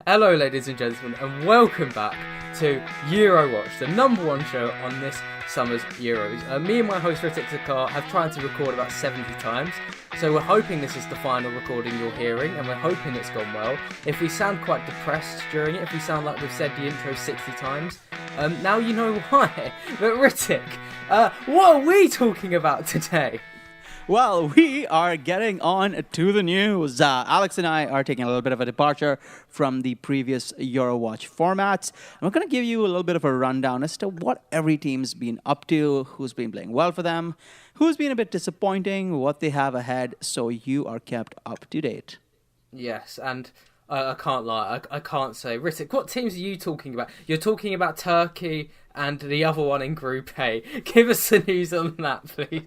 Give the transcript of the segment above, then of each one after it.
Hello, ladies and gentlemen, and welcome back to Eurowatch, the number one show on this summer's Euros. Me and my host, Ritik Zakar, have tried to record about 70 times, so we're hoping this is the final recording you're hearing, and we're hoping it's gone well. If we sound quite depressed during it, if we sound like we've said the intro 60 times, now you know why. But Ritik, what are we talking about today? Well, we are getting on to the news. Alex and I are taking a little bit of a departure from the previous Eurowatch formats. I'm going to give you a little bit of a rundown as to what every team's been up to, who's been playing well for them, who's been a bit disappointing, what they have ahead, so you are kept up to date. Yes, and I can't lie, I can't say. Ritik, what teams are you talking about? You're talking about Turkey and the other one in Group A. Give us the news on that, please.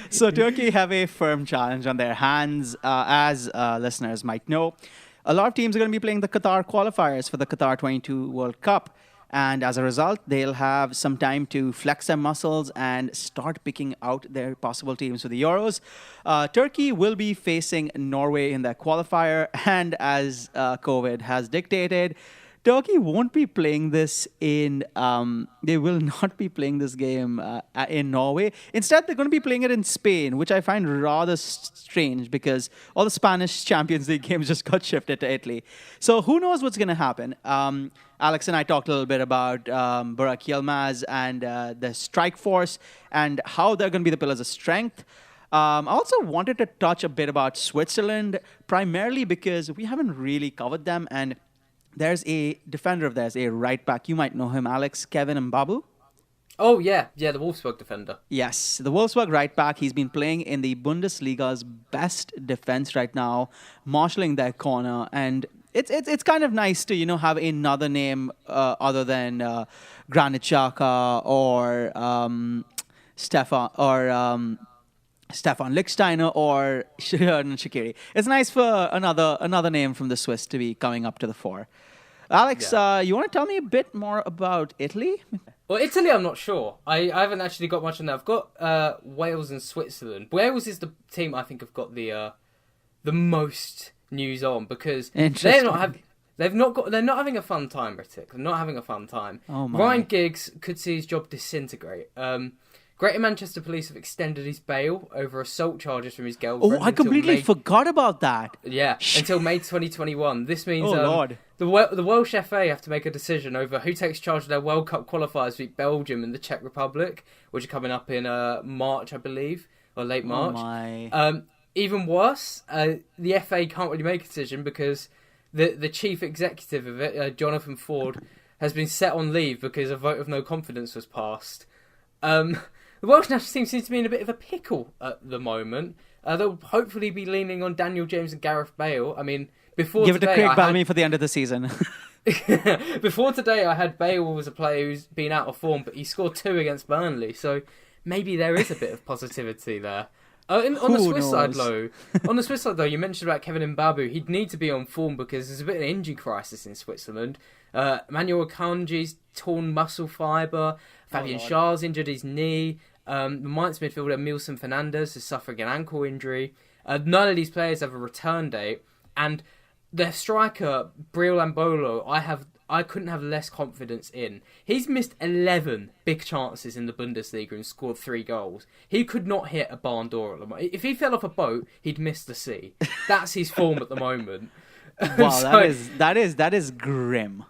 So Turkey have a firm challenge on their hands. As listeners might know, a lot of teams are going to be playing the Qatar qualifiers for the Qatar 22 World Cup. And as a result, they'll have some time to flex their muscles and start picking out their possible teams for the Euros. Turkey will be facing Norway in their qualifier. And as COVID has dictated, Turkey won't be playing this in, they will not be playing this game in Norway. Instead, they're going to be playing it in Spain, which I find rather strange because all the Spanish Champions League games just got shifted to Italy. So who knows what's going to happen? Alex and I talked a little bit about Burak Yilmaz and the strike force and how they're going to be the pillars of strength. I also wanted to touch a bit about Switzerland, primarily because we haven't really covered them, and there's a defender of theirs, a right back. You might know him, Alex, Kevin Mbabu. Oh, yeah, the Wolfsburg defender. Yes, the Wolfsburg right back. He's been playing in the Bundesliga's best defense right now, marshalling their corner. And it's kind of nice to, have another name other than Granit Xhaka or Stefan Lichtsteiner or Shaqiri. It's nice for another name from the Swiss to be coming up to the fore. Alex, you want to tell me a bit more about Italy? Well, Italy, I'm not sure. I haven't actually got much on that. I've got Wales and Switzerland. Wales is the team I think have got the most news on because they're not having a fun time, Ritik. They're not having a fun time. Oh my. Ryan Giggs could see his job disintegrate. Greater Manchester Police have extended his bail over assault charges from his girlfriend. Oh, I completely forgot about that. Yeah, until May 2021. This means Lord. The Welsh FA have to make a decision over who takes charge of their World Cup qualifiers beat Belgium and the Czech Republic, which are coming up in March, I believe, or late March. Oh my. Even worse, the FA can't really make a decision because the chief executive of it, Jonathan Ford, has been set on leave because a vote of no confidence was passed. The Welsh national team seems to be in a bit of a pickle at the moment. They'll hopefully be leaning on Daniel James and Gareth Bale. I mean, before Give today, it to Craig Bellamy for the end of the season. Before today, I had Bale was a player who's been out of form, but he scored 2 against Burnley, so maybe there is a bit of positivity there. On the Swiss side, though, you mentioned about Kevin Mbabu. He'd need to be on form because there's a bit of an injury crisis in Switzerland. Manuel Akanji's torn muscle fibre. Fabian Schär's injured his knee. The Mainz midfielder Milson Fernandes is suffering an ankle injury. None of these players have a return date, and their striker Breel Ambolo, I couldn't have less confidence in. He's missed 11 big chances in the Bundesliga and scored 3 goals. He could not hit a barn door at the moment. If he fell off a boat, he'd miss the sea. That's his form at the moment. Wow, so, that is grim.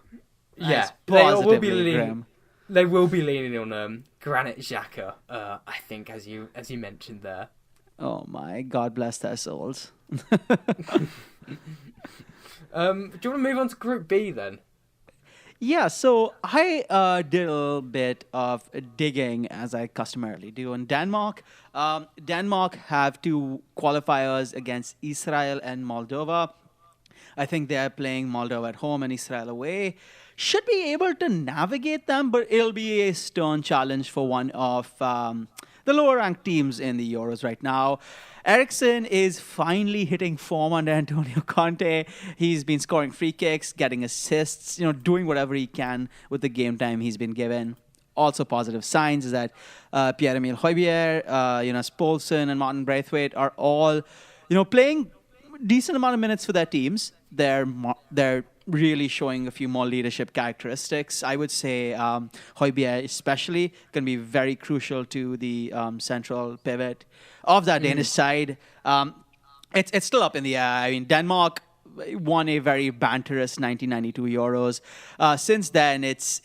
Yeah, positively grim. They will be leaning on Granit Xhaka, I think, as you mentioned there. Oh my, God bless their souls. Do you want to move on to Group B then? Yeah, so I did a little bit of digging, as I customarily do, in Denmark. Denmark have 2 qualifiers against Israel and Moldova. I think they're playing Moldova at home and Israel away. Should be able to navigate them, but it'll be a stern challenge for one of the lower-ranked teams in the Euros right now. Eriksen is finally hitting form under Antonio Conte. He's been scoring free kicks, getting assists, doing whatever he can with the game time he's been given. Also positive signs is that Pierre-Emile Højbjerg, Jonas Poulsen and Martin Braithwaite are all, playing decent amount of minutes for their teams. Their really showing a few more leadership characteristics. I would say Højbjerg especially can be very crucial to the central pivot of that Danish side. It's still up in the air. I mean, Denmark won a very banterous 1992 Euros. Since then, it's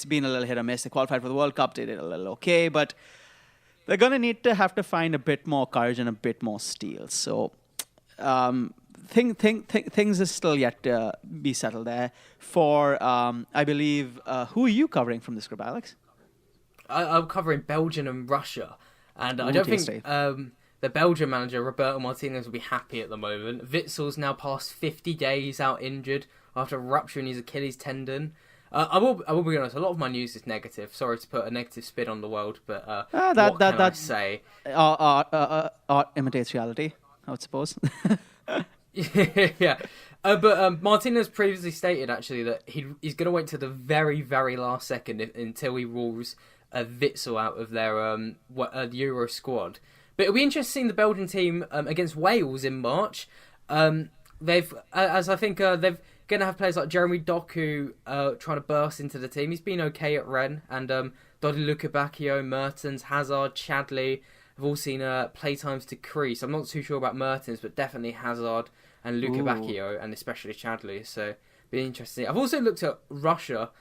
been a little hit or miss. They qualified for the World Cup. They did a little okay, but they're going to have to find a bit more courage and a bit more steel. So things are still yet to be settled there. For, I believe, who are you covering from this group, Alex? I'm covering Belgium and Russia. And I don't think the Belgian manager, Roberto Martinez, will be happy at the moment. Witsel's now past 50 days out injured after rupturing his Achilles tendon. I will be honest, a lot of my news is negative. Sorry to put a negative spin on the world, but what can I say? Art imitates reality, I would suppose. Yeah. But Martinez previously stated, actually, that he's going to wait till the very, very last second until he rules Witsel out of their Euro squad. But it'll be interesting to see the Belgian team against Wales in March. They're going to have players like Jeremy Doku trying to burst into the team. He's been okay at Rennes. And Dodi Lukebakio, Mertens, Hazard, Chadli have all seen play times decrease. I'm not too sure about Mertens, but definitely Hazard and Lukebakio, and especially Chadli. So it'll be interesting. I've also looked at Russia.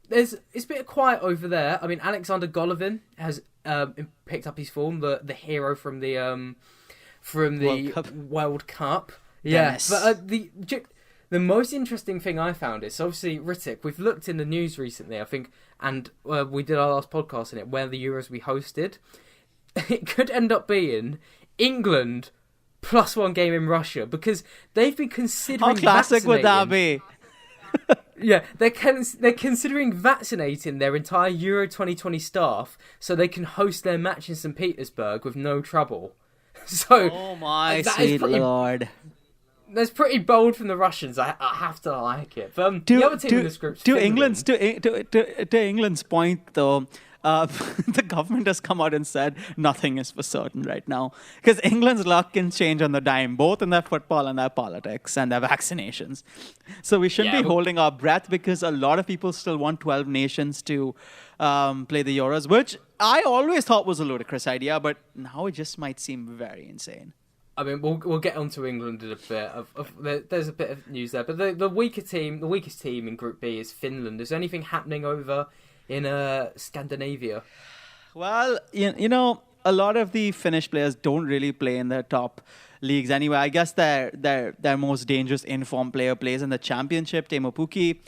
It's a bit quiet over there. I mean, Alexander Golovin has picked up his form, the hero from the World Cup. Yeah, Dennis. But the most interesting thing I found is, obviously, Ritik, we've looked in the news recently, I think, and we did our last podcast in it, where the Euros we hosted. It could end up being England plus one game in Russia, because they've been considering How classic would that vaccinating. be? Yeah, they're considering vaccinating their entire Euro 2020 staff so they can host their match in St. Petersburg with no trouble. So, Oh my sweet lord. That's pretty bold from the Russians. I have to like it. But the other team in this group, to England's point, though, the government has come out and said nothing is for certain right now, because England's luck can change on the dime, both in their football and their politics and their vaccinations. So we shouldn't be holding our breath, because a lot of people still want 12 nations to play the Euros, which I always thought was a ludicrous idea, but now it just might seem very insane. I mean, we'll get onto England in a bit. There's a bit of news there, but the weakest team in Group B is Finland. Is there anything happening over in Scandinavia? Well, you know, a lot of the Finnish players don't really play in their top leagues anyway. I guess their most dangerous informed player plays in the championship, Teemu Pukki.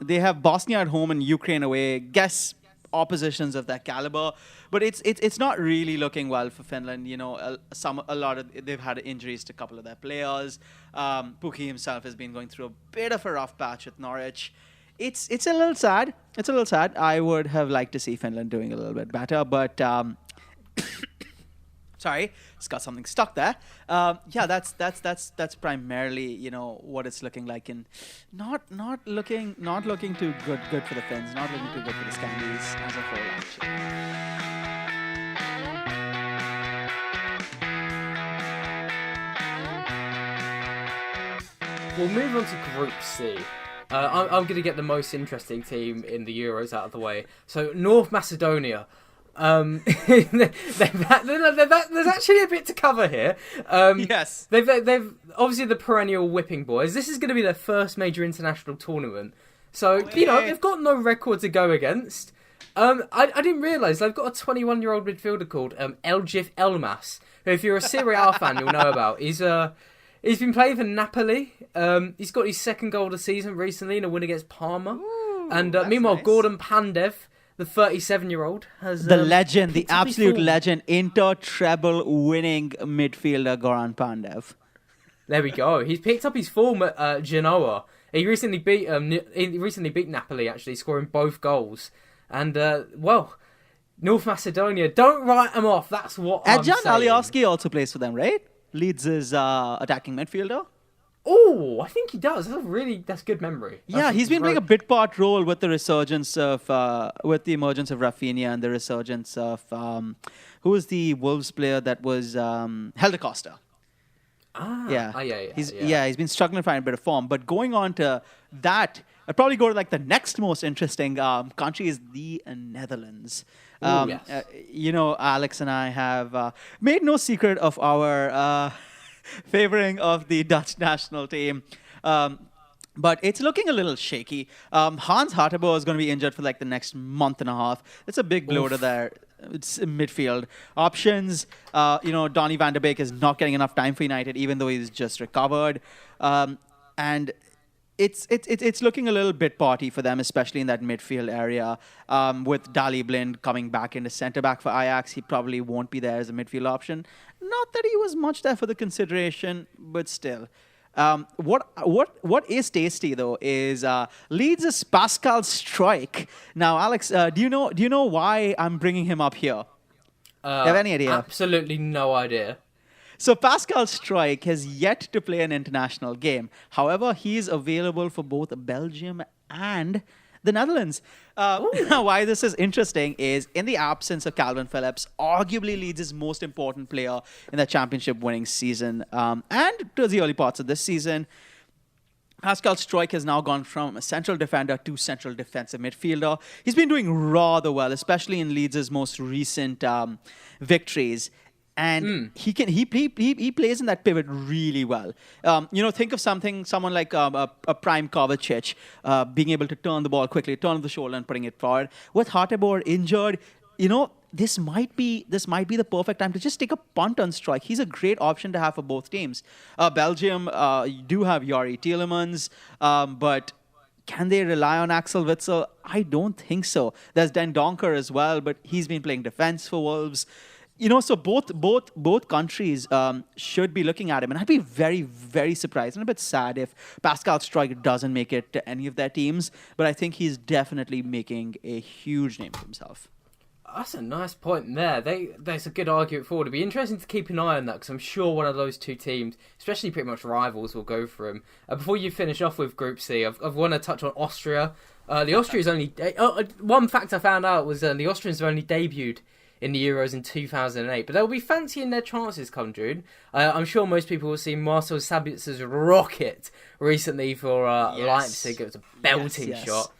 They have Bosnia at home and Ukraine away. Guess oppositions of that caliber, but it's not really looking well for Finland. You know, they've had injuries to a couple of their players. Pukki himself has been going through a bit of a rough patch with Norwich. It's a little sad. It's a little sad. I would have liked to see Finland doing a little bit better, but sorry, it's got something stuck there. Yeah, that's primarily, you know, what it's looking like, and not looking too good for the Finns, not looking too good for the Scandies as a whole, actually. We'll move on to Group C. I'm going to get the most interesting team in the Euros out of the way. So, North Macedonia. There's actually a bit to cover here. Yes. They've obviously the perennial whipping boys. This is going to be their first major international tournament. So, you know, they've got no record to go against. I didn't realise they've got a 21-year-old midfielder called Eljif Elmas, who, if you're a Serie A fan, you'll know about. He's been playing for Napoli. He's got his second goal of the season recently in a win against Parma. Ooh, and meanwhile, nice. Gordon Pandev, the 37-year-old, has the legend, the absolute legend, Inter-treble winning midfielder Goran Pandev. There we go. He's picked up his form at Genoa. He recently beat Napoli, actually, scoring both goals. And North Macedonia, don't write them off. That's what I'm saying. Adjan Alioski also plays for them, right? Leads as attacking midfielder. Oh, I think he does. That's good memory. Yeah, he's been playing a bit part role with the resurgence of, with the emergence of Rafinha and the resurgence of, who was the Wolves player that was Helder Costa? He's been struggling to find a bit of form. But going on to that, I'd probably go to like the next most interesting country is the Netherlands. Alex and I have made no secret of our favoring of the Dutch national team. But it's looking a little shaky. Hans Hartebo is going to be injured for like the next month and a half. It's a big blow to their midfield options. Donny van de Beek is not getting enough time for United, even though he's just recovered. And it's looking a little bit potty for them, especially in that midfield area. With Dali Blind coming back into centre back for Ajax, he probably won't be there as a midfield option. Not that he was much there for the consideration, but still. What is tasty though is Leeds' Pascal Struijk. Now, Alex, do you know why I'm bringing him up here? Do you have any idea? Absolutely no idea. So Pascal Struijk has yet to play an international game. However, he is available for both Belgium and the Netherlands. Now, why this is interesting is in the absence of Calvin Phillips, arguably Leeds' most important player in the championship winning season, and to the early parts of this season, Pascal Struijk has now gone from a central defender to central defensive midfielder. He's been doing rather well, especially in Leeds' most recent victories. And he plays in that pivot really well. Think of someone like a prime Kovacic being able to turn the ball quickly, turn the shoulder and putting it forward. With Hartebo injured, this might be the perfect time to just take a punt on Struijk. He's a great option to have for both teams. Belgium do have Yuri Tielemans, but can they rely on Axel Witsel? I don't think so. There's Den Donker as well, but he's been playing defense for Wolves. So both countries should be looking at him. And I'd be very, very surprised and a bit sad if Pascal Struijk doesn't make it to any of their teams. But I think he's definitely making a huge name for himself. That's a nice point there. There's a good argument for it. It'd be interesting to keep an eye on that because I'm sure one of those two teams, especially pretty much rivals, will go for him. Before you finish off with Group C, I want to touch on Austria. The Austrians only... one fact I found out was the Austrians have only debuted in the Euros in 2008, but they'll be fancying their chances come June. I'm sure most people will see Marcel Sabitzer's rocket recently for Leipzig. It was a belting shot.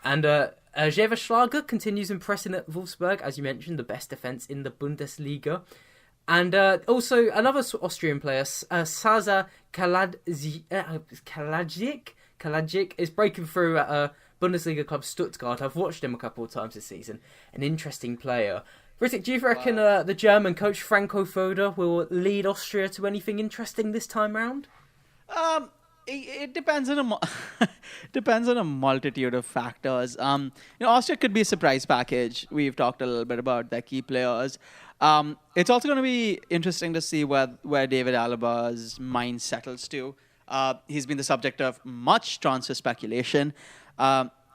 And Jeverschlager continues impressing at Wolfsburg, as you mentioned, the best defence in the Bundesliga. And also another Austrian player, Saza Kalajic, is breaking through at Bundesliga club Stuttgart. I've watched him a couple of times this season. An interesting player. Ritik, do you reckon the German coach Franco Foda will lead Austria to anything interesting this time round? It depends on depends on a multitude of factors. Austria could be a surprise package. We've talked a little bit about their key players. It's also going to be interesting to see where David Alaba's mind settles to. He's been the subject of much transfer speculation.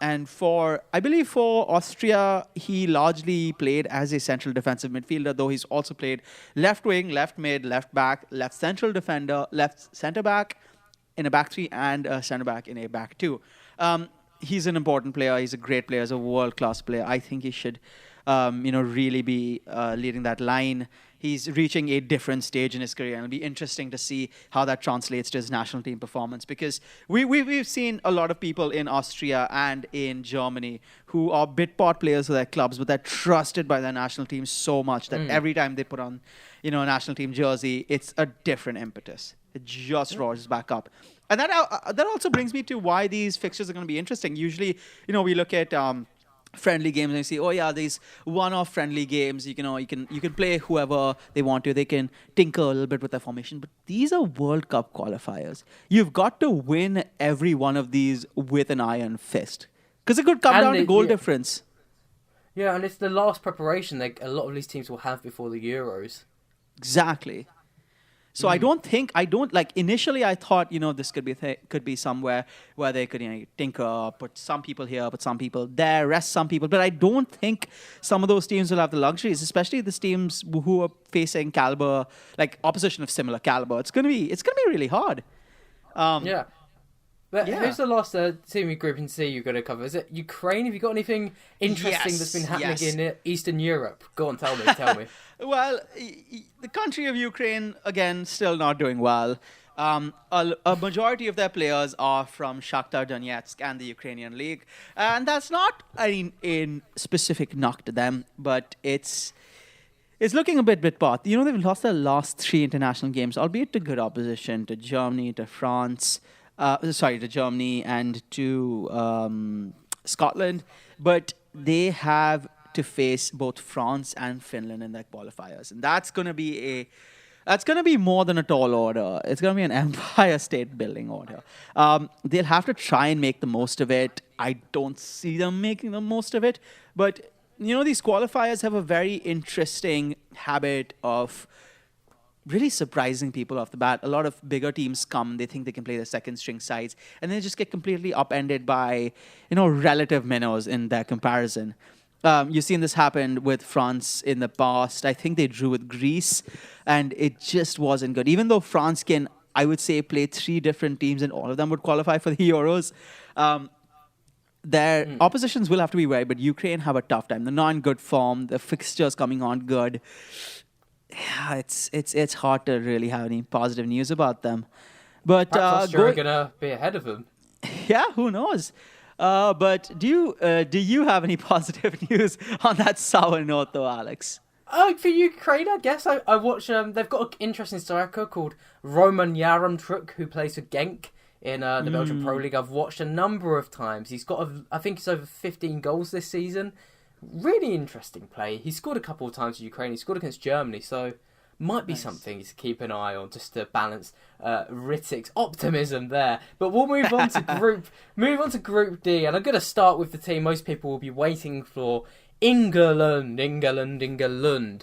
And I believe for Austria, he largely played as a central defensive midfielder, though he's also played left wing, left mid, left back, left central defender, left centre back in a back three, and a centre back in a back two. He's an important player. He's a great player. He's a world-class player. I think he should, really be leading that line. He's reaching a different stage in his career, and it'll be interesting to see how that translates to his national team performance, because we've seen a lot of people in Austria and in Germany who are bit part players for their clubs, but they're trusted by their national team so much that every time they put on, a national team jersey, it's a different impetus. It just roars back up. And that also brings me to why these fixtures are going to be interesting. Usually, we look at friendly games and you see, these one-off friendly games, you can play whoever they want to. They can tinker a little bit with their formation, but these are World Cup qualifiers. You've got to win every one of these with an iron fist, because it could come down to goal difference. Yeah, and it's the last preparation that a lot of these teams will have before the Euros. Exactly. So initially I thought, this could be somewhere where they could, tinker, put some people here, put some people there, rest some people. But I don't think some of those teams will have the luxuries, especially the teams who are facing caliber, like opposition of similar caliber. It's gonna be really hard. Yeah. But who's the last team in Group C you're going to cover? Is it Ukraine? Have you got anything interesting that's been happening in Eastern Europe? Go on, tell me. Well, the country of Ukraine, again, still not doing well. A majority of their players are from Shakhtar Donetsk and the Ukrainian League. And that's not a specific knock to them, but it's looking a bit path. They've lost their last 3 international games, albeit to good opposition, to Germany, to France, to Germany and to Scotland. But they have to face both France and Finland in their qualifiers. And that's going to be more than a tall order. It's going to be an Empire State Building order. They'll have to try and make the most of it. I don't see them making the most of it. But, these qualifiers have a very interesting habit of really surprising people off the bat. A lot of bigger teams come, they think they can play the second string sides, and they just get completely upended by, relative minnows in their comparison. You've seen this happen with France in the past. I think they drew with Greece, and it just wasn't good. Even though France can, I would say, play 3 different teams, and all of them would qualify for the Euros, their oppositions will have to be wary, but Ukraine have a tough time. They're not in good form. The fixtures coming on good. Yeah, it's hard to really have any positive news about them. But Austria are going to be ahead of them. Yeah, who knows? But do you have any positive news on that sour note, though, Alex? For Ukraine, I guess. I watch. They've got an interesting striker called Roman Yaremchuk, who plays for Genk in the Belgian Pro League. I've watched a number of times. He's got, I think it's over 15 goals this season. Really interesting play. He scored a couple of times for Ukraine. He scored against Germany, so might be something to keep an eye on, just to balance Rittik's optimism there. But we'll move on to Group D, and I'm going to start with the team most people will be waiting for: England.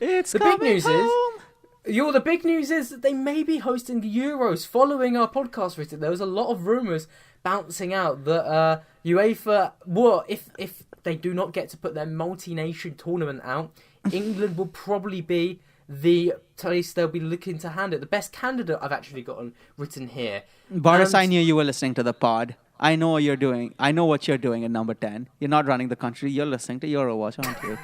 It's the big news home. The big news is that they may be hosting the Euros. Following our podcast, Rittik, there was a lot of rumours bouncing out that UEFA, if they do not get to put their multi-nation tournament out, England will probably be the place they'll be looking to hand it. The best candidate I've actually gotten written here. Boris, I knew you were listening to the pod. I know what you're doing. I know what you're doing at number 10. You're not running the country. You're listening to Eurowatch, aren't you?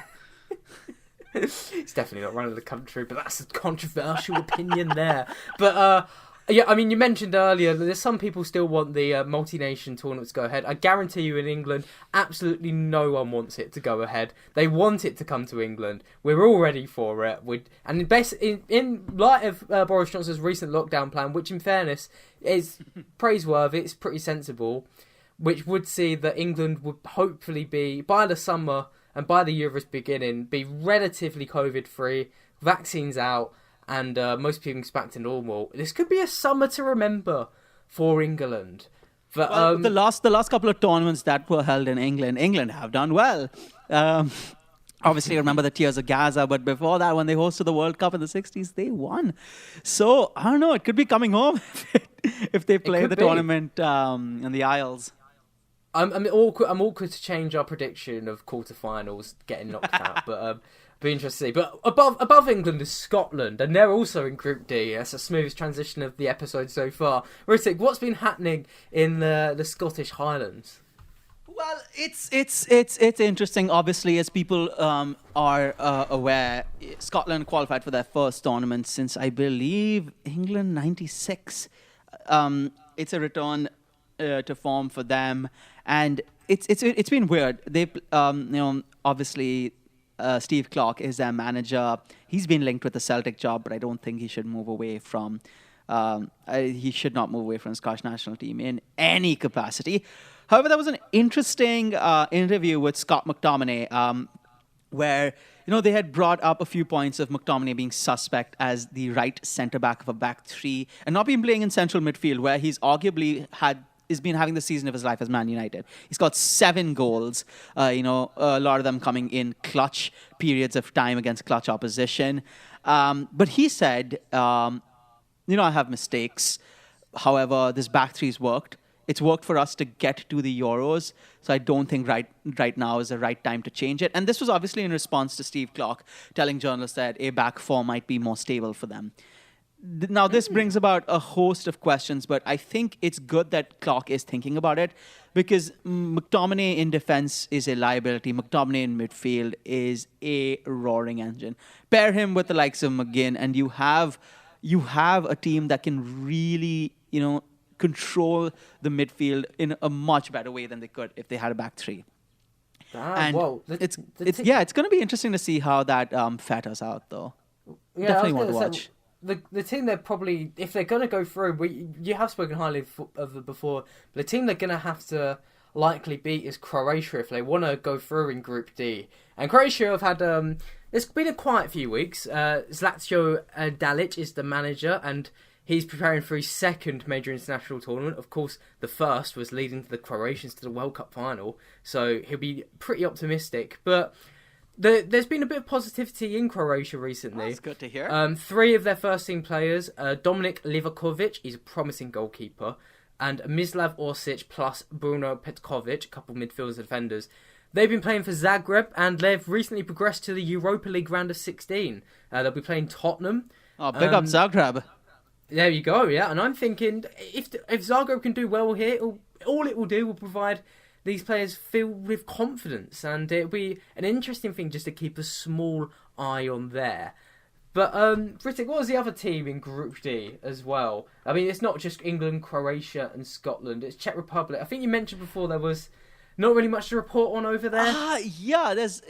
He's definitely not running the country, but that's a controversial opinion there. But yeah, I mean, you mentioned earlier that there's some people still want the multi-nation tournament to go ahead. I guarantee you in England, absolutely no one wants it to go ahead. They want it to come to England. We're all ready for it. In light of Boris Johnson's recent lockdown plan, which in fairness is praiseworthy, it's pretty sensible, which would see that England would hopefully be, by the summer and by the Euros beginning, be relatively COVID-free, vaccines out, and most people back to normal. This could be a summer to remember for England. But, the last couple of tournaments that were held in England have done well. Obviously, remember the Tears of Gaza, but before that, when they hosted the World Cup in the 60s, they won. So, I don't know, it could be coming home if they play the tournament in the Isles. I'm awkward to change our prediction of quarterfinals getting knocked out, but be interesting to see. But above England is Scotland, and they're also in Group D. That's a smooth transition of the episode so far. Rittik, what's been happening in the Scottish Highlands? Well, it's interesting. Obviously, as people are aware, Scotland qualified for their first tournament since, I believe, England '96. It's a return to form for them, and it's been weird. They obviously Steve Clarke is their manager. He's been linked with the Celtic job, but I don't think he should move away from. He should not move away from the Scottish national team in any capacity. However, there was an interesting interview with Scott McTominay, where they had brought up a few points of McTominay being suspect as the right centre back of a back three and not been playing in central midfield, where he's arguably has been having the season of his life as Man United. He's got 7 goals, a lot of them coming in clutch periods of time against clutch opposition. But he said, I have mistakes. However, this back three's worked. It's worked for us to get to the Euros, so I don't think right now is the right time to change it. And this was obviously in response to Steve Clarke telling journalists that a back four might be more stable for them. Now, this brings about a host of questions, but I think it's good that Klopp is thinking about it because McTominay in defense is a liability. McTominay in midfield is a roaring engine. Pair him with the likes of Maignan, and you have a team that can really, control the midfield in a much better way than they could if they had a back three. And it's going to be interesting to see how that fatters out, though. Yeah, definitely want to watch. The team they're probably, if they're going to go through, you have spoken highly of them before, but the team they're going to have to likely beat is Croatia if they want to go through in Group D. And Croatia have had, it's been a quiet few weeks. Zlatko Dalic is the manager, and he's preparing for his second major international tournament. Of course, the first was leading to the Croatians to the World Cup final, so he'll be pretty optimistic. But there's been a bit of positivity in Croatia recently. That's good to hear. 3 of their first team players, Dominik Livakovic, he's a promising goalkeeper, and Mislav Orsic plus Bruno Petkovic, a couple of midfielders and defenders. They've been playing for Zagreb, and they've recently progressed to the Europa League round of 16. They'll be playing Tottenham. Oh, big up Zagreb. There you go, yeah. And I'm thinking, if Zagreb can do well here, all it will do will provide these players filled with confidence, and it'll be an interesting thing just to keep a small eye on there. But, Rittik, what was the other team in Group D as well? I mean, it's not just England, Croatia and Scotland, it's Czech Republic. I think you mentioned before there was not really much to report on over there. Yeah, there's...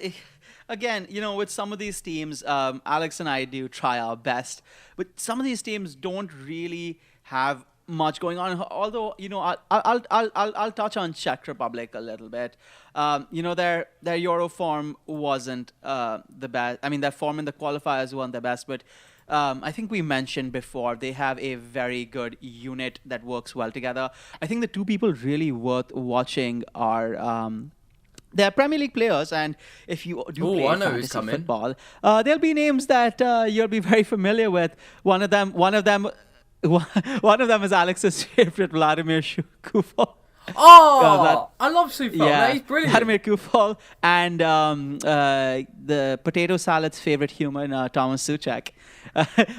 Again, with some of these teams, Alex and I do try our best, but some of these teams don't really have much going on. Although, I'll touch on Czech Republic a little bit. Their Euro form wasn't the best. I mean, their form in the qualifiers weren't the best, but I think we mentioned before they have a very good unit that works well together. I think the 2 people really worth watching are. They're Premier League players, and if you do play fantasy football, there'll be names that you'll be very familiar with. One of them is Alex's favorite, Vladimir Kufal. Oh, I love Sufal. Yeah, he's brilliant. Vladimir Kufal, and the potato salad's favorite human, Thomas Souček.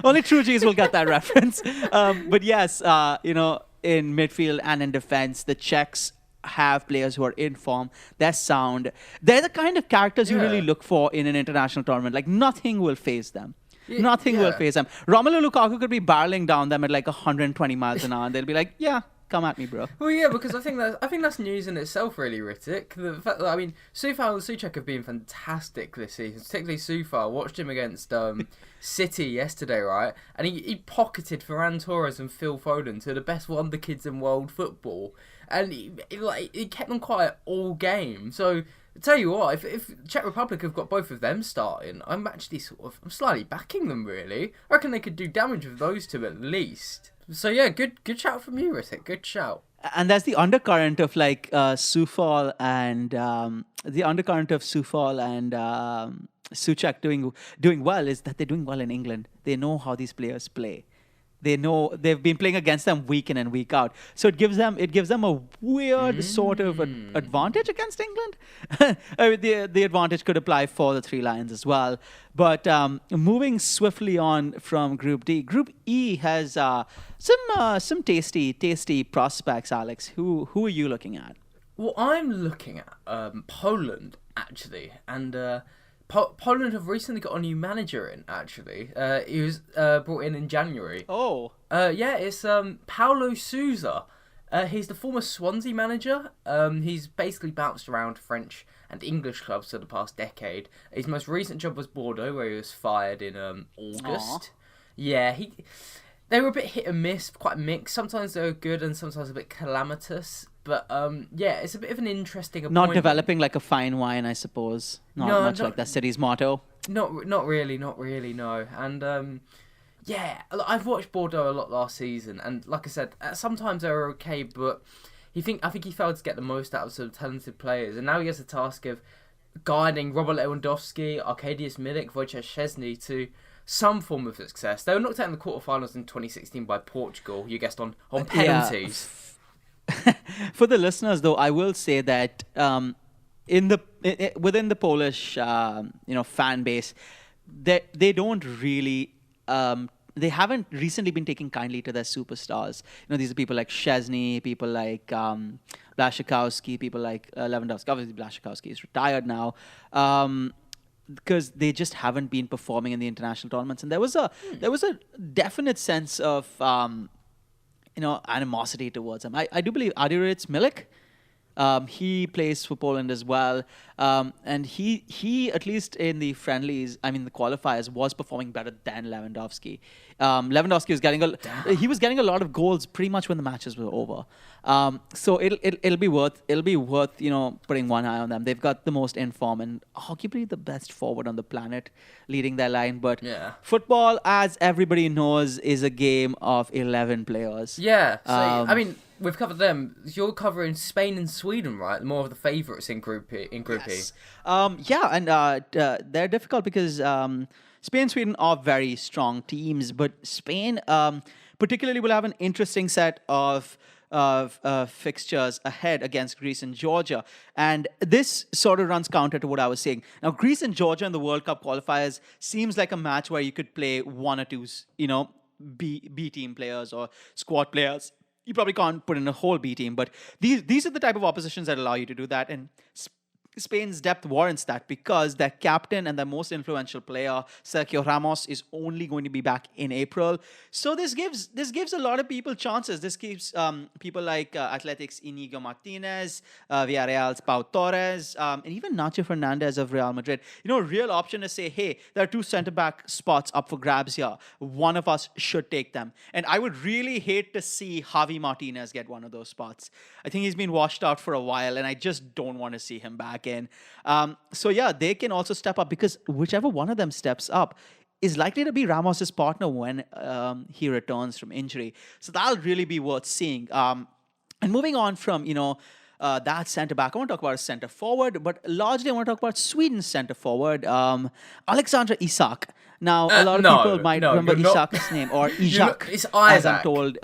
Only true G's will get that reference. But yes, in midfield and in defense, the Czechs have players who are in form. They're sound. They're the kind of characters you really look for in an international tournament. Like, nothing will faze them. Nothing will faze them. Romelu Lukaku could be barreling down them at like 120 miles an hour, and they'll be like, yeah, come at me, bro. Well, yeah, because I think that's news in itself, really, Rittik. The fact that, Sufal and Souček have been fantastic this season, particularly Sufal. Watched him against City yesterday, right? And he pocketed Ferran Torres and Phil Foden to the best wonder kids in world football. And he kept them quiet all game. So, I tell you what, if Czech Republic have got both of them starting, I'm actually I'm slightly backing them, really. I reckon they could do damage with those 2 at least. So, yeah, good shout from you, Rittik. Good shout. And there's the undercurrent of, Sufal and... Souček doing well is that they're doing well in England. They know how these players play. They know they've been playing against them week in and week out. So it gives them a weird sort of advantage against England. The advantage could apply for the 3 Lions as well. But moving swiftly on from Group D, Group E has some tasty prospects. Alex, who are you looking at? Well, I'm looking at Poland actually, and. Poland have recently got a new manager in, actually. He was brought in January. Oh. Yeah, it's Paulo Sousa. He's the former Swansea manager. He's basically bounced around French and English clubs for the past decade. His most recent job was Bordeaux, where he was fired in August. Aww. Yeah, they were a bit hit and miss, quite mixed. Sometimes they were good and sometimes a bit calamitous. But, it's a bit of an interesting appointment. Not developing like a fine wine, I suppose. Not much like the city's motto. Not really, no. And, I've watched Bordeaux a lot last season. And like I said, sometimes they were okay, but I think he failed to get the most out of some talented players. And now he has the task of guiding Robert Lewandowski, Arkadiusz Milik, Wojciech Szczesny to some form of success. They were knocked out in the quarterfinals in 2016 by Portugal, you guessed, on penalties. Yeah. For the listeners, though, I will say that within the Polish fan base, they don't really they haven't recently been taking kindly to their superstars. These are people like Szczesny, people like Blaszczykowski, people like Lewandowski. Obviously, Blaszczykowski is retired now. Because they just haven't been performing in the international tournaments, and there was a definite sense of animosity towards him. I do believe Adiritz Milik. He plays for Poland as well, and he at least in the friendlies, the qualifiers, was performing better than Lewandowski. Lewandowski was getting a lot of goals pretty much when the matches were over. So it'll be worth putting one eye on them. They've got the most informed and arguably the best forward on the planet leading their line. But football, as everybody knows, is a game of 11 players. Yeah. So we've covered them. You're covering Spain and Sweden, right? More of the favourites in Group E. Yes. They're difficult because Spain and Sweden are very strong teams, but Spain particularly will have an interesting set of fixtures ahead against Greece and Georgia. And this sort of runs counter to what I was saying. Now, Greece and Georgia in the World Cup qualifiers seems like a match where you could play one or two, B team players or squad players. You probably can't put in a whole B team, but these are the type of oppositions that allow you to do that. And Spain's depth warrants that because their captain and their most influential player, Sergio Ramos, is only going to be back in April. So this gives a lot of people chances. This gives people like Athletics' Inigo Martinez, Villarreal's Pau Torres, and even Nacho Fernandez of Real Madrid. A real option to say, hey, there are two centre-back spots up for grabs here. One of us should take them. And I would really hate to see Javi Martinez get one of those spots. I think he's been washed out for a while, and I just don't want to see him back in. They can also step up because whichever one of them steps up is likely to be Ramos's partner when he returns from injury. So that'll really be worth seeing. And moving on from, that centre back, I want to talk about a centre forward, but largely I want to talk about Sweden's centre forward, Alexander Isak. Now, a lot of people might remember Isak's name, or Isak, it's Isaac. As I'm told.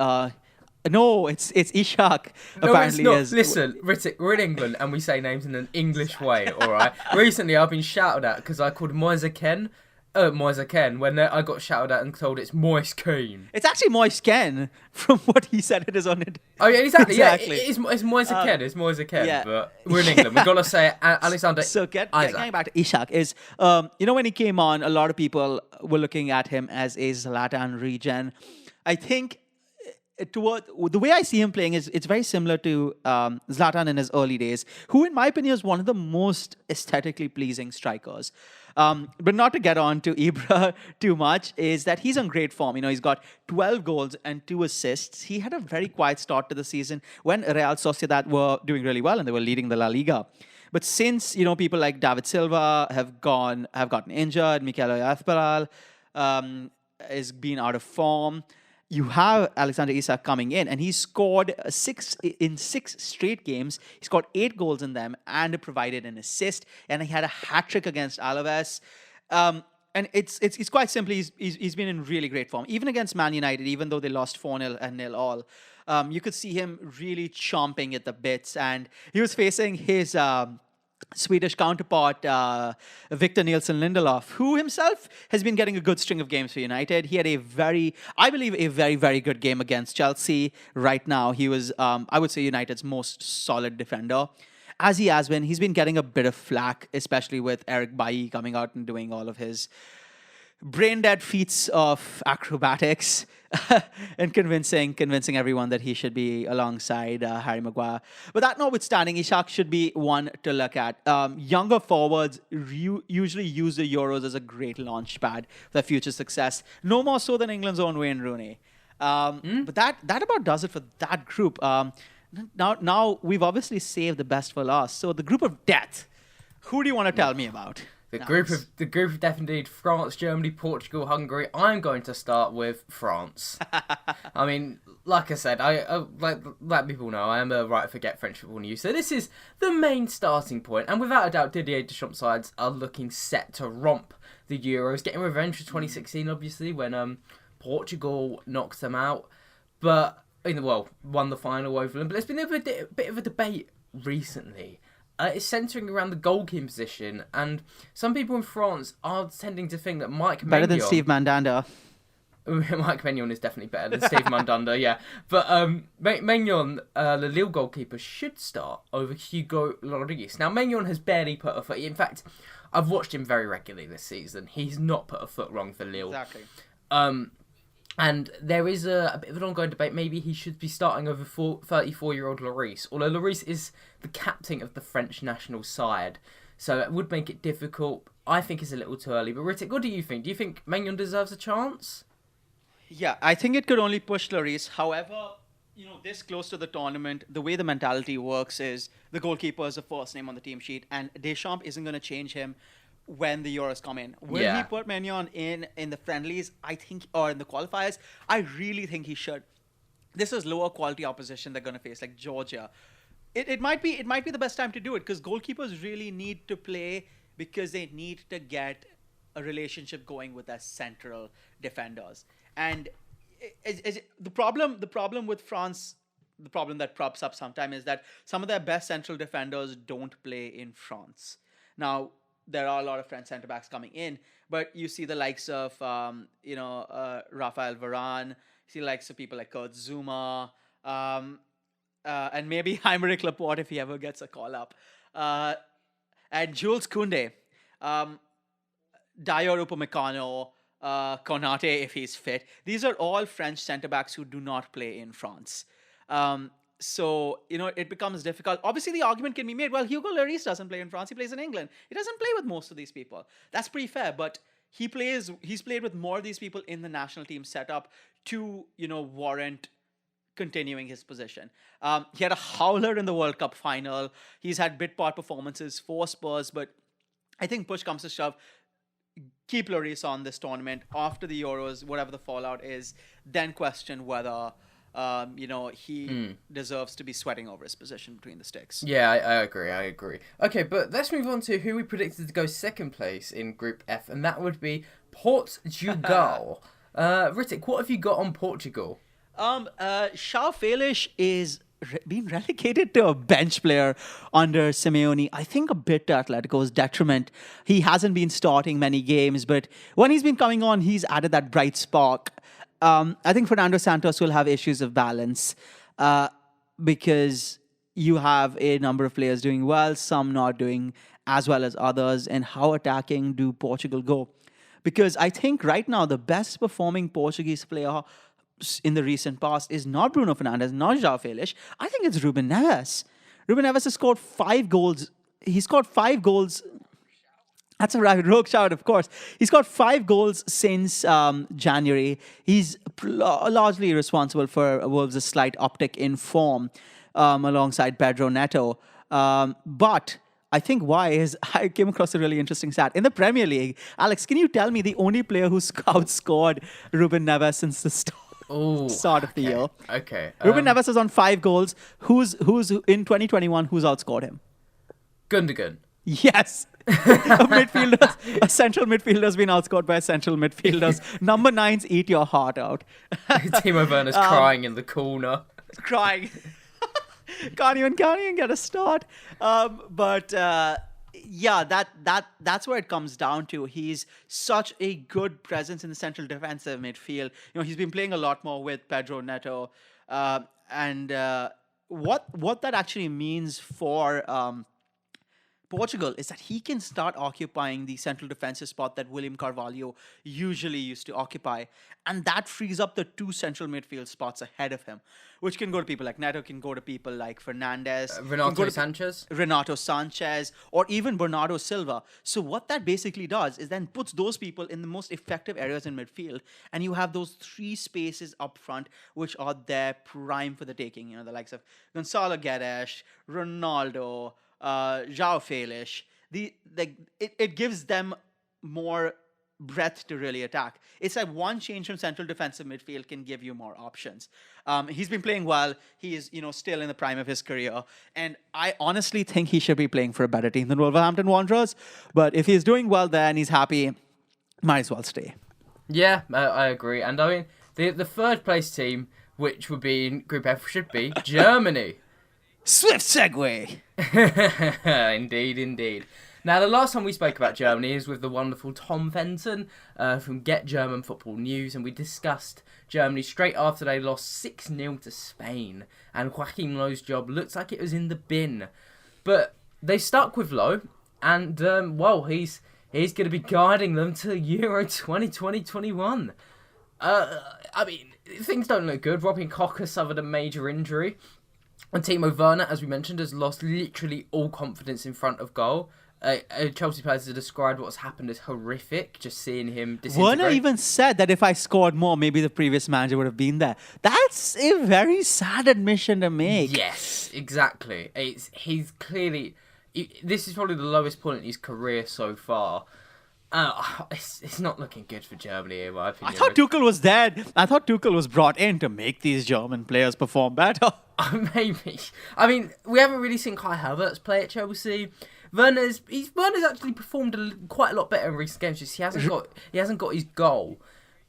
No, it's Ishak. No, apparently, it's not. Listen, Ritik, we're in England and we say names in an English way, all right? Recently, I've been shouted at because I called Moise Ken, when I got shouted at and told it's Moise Kean. It's actually Moise Ken from what he said it is on it. Oh, yeah, exactly. Yeah, it's Moise Ken. It's Moise Ken, yeah. But we're in England. We've got to say Alexander So getting back to Ishak is, when he came on, a lot of people were looking at him as a Zlatan regen. I think the way I see him playing is it's very similar to Zlatan in his early days, who in my opinion is one of the most aesthetically pleasing strikers. But not to get on to Ibra too much, is that he's on great form. He's got 12 goals and 2 assists. He had a very quiet start to the season when Real Sociedad were doing really well and they were leading the La Liga. But since, people like David Silva have gotten injured, Mikel Oyarzabal is being out of form, you have Alexander Isak coming in, and he's scored 6 straight games. He scored 8 goals in them and provided an assist, and he had a hat-trick against Alaves. And it's quite simply, he's been in really great form. Even against Man United, even though they lost 4-0 and 0-all, you could see him really chomping at the bits, and he was facing his Swedish counterpart, Victor Nilsson Lindelof, who himself has been getting a good string of games for United. He had a very, very good game against Chelsea right now. He was, I would say, United's most solid defender. As he has been, he's been getting a bit of flack, especially with Eric Bailly coming out and doing all of his brain-dead feats of acrobatics and convincing everyone that he should be alongside Harry Maguire. But that notwithstanding, Ishak should be one to look at. Younger forwards usually use the Euros as a great launch pad for their future success, no more so than England's own Wayne Rooney. But that about does it for that group. Now we've obviously saved the best for last. So the group of death, who do you want to tell me about? The group of death indeed: France, Germany, Portugal, Hungary. I'm going to start with France. Like I said, I like people know, I am a right forget French football news. So this is the main starting point, and without a doubt, Didier Deschamps' sides are looking set to romp the Euros, getting revenge for 2016, obviously, when Portugal knocked them out, but won the final over them. But there's been a bit of a debate recently. It's centering around the goalkeeping position, and some people in France are tending to think that Mike Maignan... Better than Steve Mandanda. Mike Maignan is definitely better than Steve Mandanda, yeah. But Maignan, the Lille goalkeeper, should start over Hugo Lloris. Now, Maignan has barely put a foot... In fact, I've watched him very regularly this season. He's not put a foot wrong for Lille. Exactly. And there is a bit of an ongoing debate. Maybe he should be starting over 34-year-old Lloris. Although Lloris is the captain of the French national side. So it would make it difficult. I think it's a little too early. But Ritik, what do you think? Do you think Maignan deserves a chance? Yeah, I think it could only push Lloris. However, this close to the tournament, the way the mentality works is the goalkeeper is the first name on the team sheet, and Deschamps isn't going to change him when the Euros come in. Will he put Maignan in the friendlies? I think, or in the qualifiers? I really think he should. This is lower quality opposition they're going to face, like Georgia. It might be the best time to do it because goalkeepers really need to play because they need to get a relationship going with their central defenders. And the problem with France, the problem that props up sometimes is that some of their best central defenders don't play in France. Now, there are a lot of French centre-backs coming in, but you see the likes of, Raphael Varane, you see the likes of people like Kurt Zouma, and maybe Aymeric Laporte if he ever gets a call-up, and Jules Koundé, Dayot Upamecano, Konate if he's fit. These are all French centre-backs who do not play in France. So, it becomes difficult. Obviously, the argument can be made, well, Hugo Lloris doesn't play in France. He plays in England. He doesn't play with most of these people. That's pretty fair, but he's played with more of these people in the national team setup to, warrant continuing his position. He had a howler in the World Cup final. He's had bit part performances for Spurs, but I think push comes to shove. Keep Lloris on this tournament after the Euros, whatever the fallout is, then question whether he deserves to be sweating over his position between the sticks. Yeah, I agree. Okay, but let's move on to who we predicted to go second place in Group F, and that would be Portugal. Ritik, what have you got on Portugal? João Felix is being relegated to a bench player under Simeone. I think a bit to Atletico's detriment. He hasn't been starting many games, but when he's been coming on, he's added that bright spark. I think Fernando Santos will have issues of balance because you have a number of players doing well, some not doing as well as others. And how attacking do Portugal go? Because I think right now the best performing Portuguese player in the recent past is not Bruno Fernandes, not João Felix. I think it's Ruben Neves. Ruben Neves has scored 5 goals. He scored 5 goals. That's a right, rogue shout, of course. He's got 5 goals since January. He's largely responsible for Wolves' slight uptick in form alongside Pedro Neto. But I think why is I came across a really interesting stat. In the Premier League, Alex, can you tell me the only player who's outscored Ruben Neves since the start of the year? Okay. Ruben Neves is on 5 goals. Who's in 2021, who's outscored him? Gundogan. Yes. A central midfielder's been outscored by central midfielders. Number 9s eat your heart out. Timo Werner's crying in the corner. Crying. Can't even get a start. But that's where it comes down to. He's such a good presence in the central defensive midfield. He's been playing a lot more with Pedro Neto. And what that actually means for Portugal is that he can start occupying the central defensive spot that William Carvalho usually used to occupy. And that frees up the 2 central midfield spots ahead of him, which can go to people like Neto, can go to people like Fernandes, Renato Sanchez, or even Bernardo Silva. So what that basically does is then puts those people in the most effective areas in midfield, and you have those 3 spaces up front, which are there prime for the taking. The likes of Gonçalo Guedes, Ronaldo, João Felix. It gives them more breadth to really attack. It's like one change from central defensive midfield can give you more options. He's been playing well. He is, still in the prime of his career. And I honestly think he should be playing for a better team than Wolverhampton Wanderers. But if he's doing well there and he's happy, might as well stay. Yeah, I agree. And I mean, the third place team, which would be in Group F, should be Germany. Swift segue. Indeed. Now, the last time we spoke about Germany is with the wonderful Tom Fenton from Get German Football News, and we discussed Germany straight after they lost 6-0 to Spain, and Joachim Löw's job looks like it was in the bin. But they stuck with Löw, and, he's going to be guiding them to Euro 2020-21. I mean, things don't look good. Robin Koch has suffered a major injury. And Timo Werner, as we mentioned, has lost literally all confidence in front of goal. Chelsea players have described what's happened as horrific, just seeing him disintegrate. Werner even said that if I scored more, maybe the previous manager would have been there. That's a very sad admission to make. Yes, exactly. He's clearly... This is probably the lowest point in his career so far. It's not looking good for Germany, in my opinion. I thought Tuchel was dead. I thought Tuchel was brought in to make these German players perform better. Maybe. I mean, we haven't really seen Kai Havertz play at Chelsea. Werner's actually performed quite a lot better in recent games. Just he hasn't got his goal.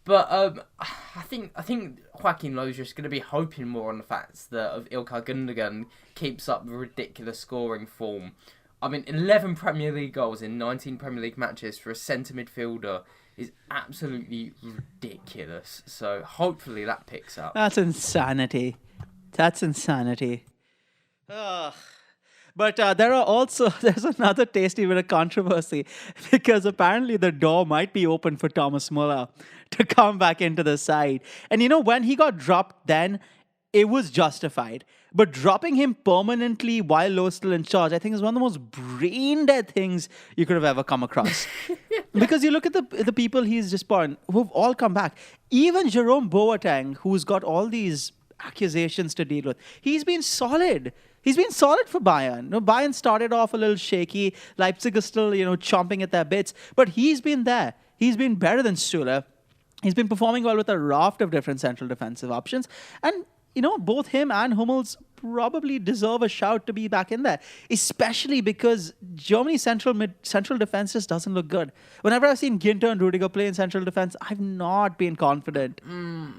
But I think Joachim Löw is just going to be hoping more on the fact that of Ilkay Gundogan keeps up the ridiculous scoring form. I mean, 11 Premier League goals in 19 Premier League matches for a centre midfielder is absolutely ridiculous. So hopefully that picks up. That's insanity. Ugh. But there's another tasty bit of controversy because apparently the door might be open for Thomas Muller to come back into the side. And when he got dropped then, it was justified. But dropping him permanently while Löw's still in charge, I think is one of the most brain-dead things you could have ever come across. Because you look at the people he's just brought in, who've all come back. Even Jerome Boateng, who's got all these accusations to deal with, he's been solid. He's been solid for Bayern. Bayern started off a little shaky. Leipzig is still, chomping at their bits. But he's been there. He's been better than Süle. He's been performing well with a raft of different central defensive options. And, both him and Hummels probably deserve a shout to be back in there. Especially because Germany's central defense just doesn't look good. Whenever I've seen Ginter and Rudiger play in central defense, I've not been confident.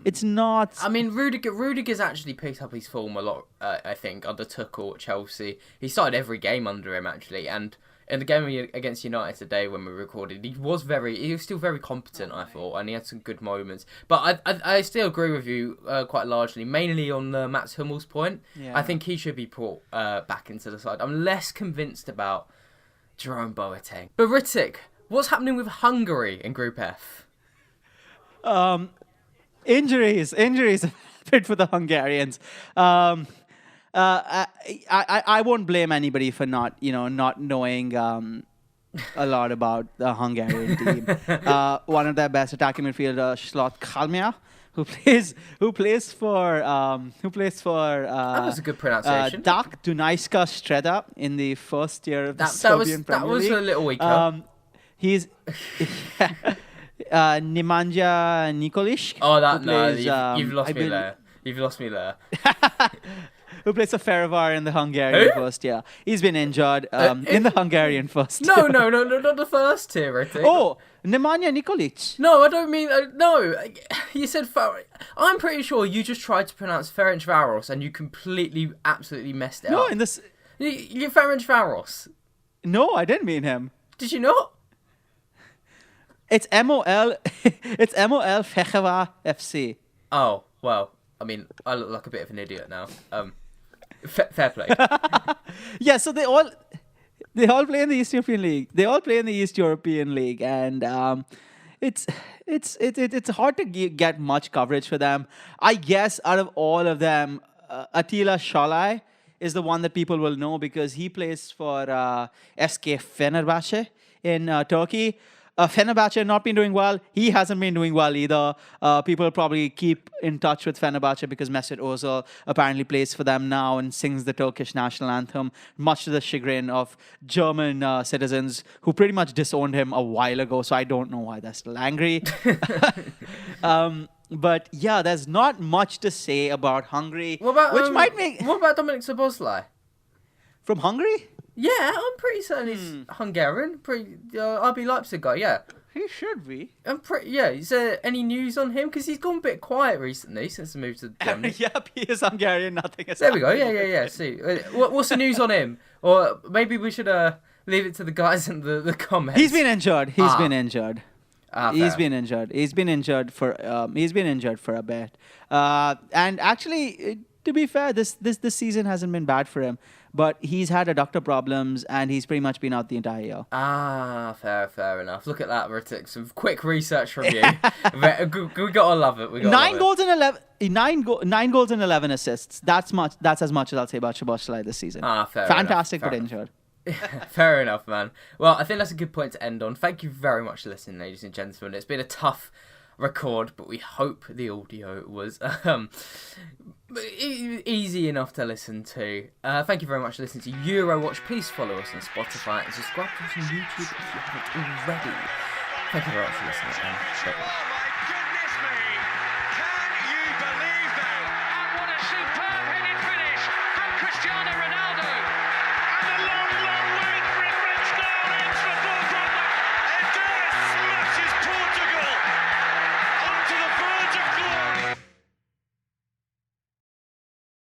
It's not... I mean, Rudiger's actually picked up his form a lot, I think, under Tuchel at Chelsea. He started every game under him, actually, and in the game against United today when we recorded, he was still very competent, I thought, and he had some good moments. But I still agree with you quite largely, mainly on Mats Hummels' point. Yeah. I think he should be brought back into the side. I'm less convinced about Jerome Boateng. But Ritik, what's happening with Hungary in Group F? Injuries fit for the Hungarians. I won't blame anybody for not knowing a lot about the Hungarian team. One of their best attacking midfielder, Slot Kalmia, who plays for that was a good pronunciation. Dak Dunajska Streda in the first year of the Serbian Premier League. That was a little weaker. He's Nemanja Nikolic. Oh, you've lost me there. You've lost me there. Who plays for Ferevar in the Hungarian first year. He's been injured in the Hungarian first No, not the first tier, Ritik. Oh, Nemanja Nikolic. No, I don't mean... no, you said... I'm pretty sure you just tried to pronounce Ferencvaros and you completely, absolutely messed it up. No, in this... You're Ferencvaros. No, I didn't mean him. Did you not? It's MOL... It's MOL Ferevar FC. Oh, well, I mean, I look like a bit of an idiot now. Fair play. Yeah, so they all play in the East European League. They all play in the East European League, and it's hard to get much coverage for them. I guess out of all of them, Attila Şalay is the one that people will know because he plays for SK Fenerbahce in Turkey. Fenerbahce not been doing well. He hasn't been doing well either. People probably keep in touch with Fenerbahce because Mesut Ozil apparently plays for them now and sings the Turkish national anthem, much to the chagrin of German citizens who pretty much disowned him a while ago. So I don't know why they're still angry. But yeah, there's not much to say about Hungary. What about Dominik Szoboszlai? From Hungary? Yeah, I'm pretty certain he's Hungarian. RB Leipzig guy, yeah. He should be. Yeah, is there any news on him? Because he's gone a bit quiet recently since he moved to Germany. Yep, he is Hungarian, nothing else. There we go, yeah. See, what's the news on him? Or maybe we should leave it to the guys in the comments. He's been injured. He's been injured. He's Fair. been injured. He's been injured for a bit. And actually, to be fair, this season hasn't been bad for him. But he's had adductor problems, and he's pretty much been out the entire year. Fair enough. Look at that, Ritik. Some quick research from you. We gotta love it. Nine goals and 11 assists. That's as much as I'll say about Szoboszlai this season. Fantastic, but injured. Fair enough, man. Well, I think that's a good point to end on. Thank you very much for listening, ladies and gentlemen. It's been a tough record, but we hope the audio was easy enough to listen to. Thank you very much for listening to Eurowatch. Please follow us on Spotify and subscribe to us on YouTube if you haven't already. Thank you very much for listening.